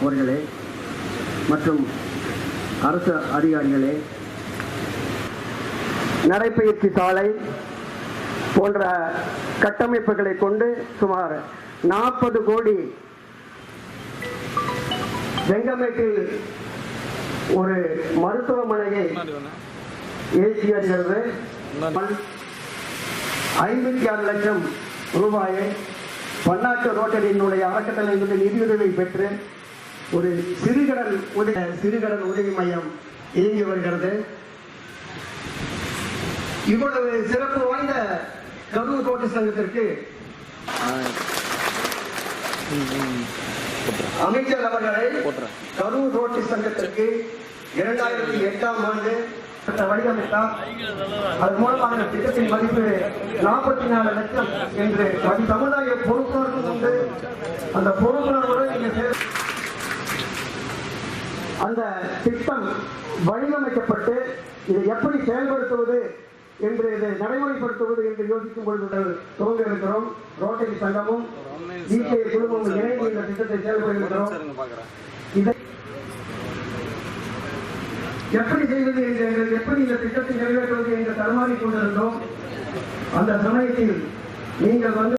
அவர்களே மற்றும் அரசு அதிகாரிகளே, நடைப்பயிற்சி சாலை போன்ற கட்டமைப்புகளை கொண்டு சுமார் 40 கோடி வெங்கமேட்டில் ஒரு மருத்துவமனையை ஏசி வருகிறது. 56 லட்சம் ரூபாயை பன்னாட்டு ரோட்டரியினுடைய அறக்கட்டளையினுடைய நிதியுதவி பெற்று ஒரு சிறுகடன் உதவி மையம் இயங்கி வருகிறது. இவ்வளவு சிறப்பு வாய்ந்த கரூர் தோட்ட சங்கத்திற்கு அமைச்சர் அவர்களை கரூர் ரோட்டி சங்கத்திற்கு 2008ஆம் ஆண்டு வடிவமைத்தார். அதன் மூலமாக திட்டத்தின் மதிப்பு 44 லட்சம் என்று சமுதாய பொறுப்புணர்வு உண்டு. அந்த பொறுப்புணர்வுடன் அந்த திட்டம் வடிவமைக்கப்பட்டு இதை எப்படி செயல்படுத்துவது என்று இதை நடைமுறைப்படுத்துவது என்று யோசிக்கும் பொழுது துவங்க இருக்கிறோம். ரோட்டரி சங்கமும் DKI குழுமமும் இணைந்து இந்த திட்டத்தை செயல்படுகிறோம். இதை எப்படி செய்வது என்று, எப்படி இந்த திட்டத்தை நிறைவேற்றுவது என்று தடுமாறிக் கொண்டிருந்தோம். அந்த சமயத்தில் நீங்கள்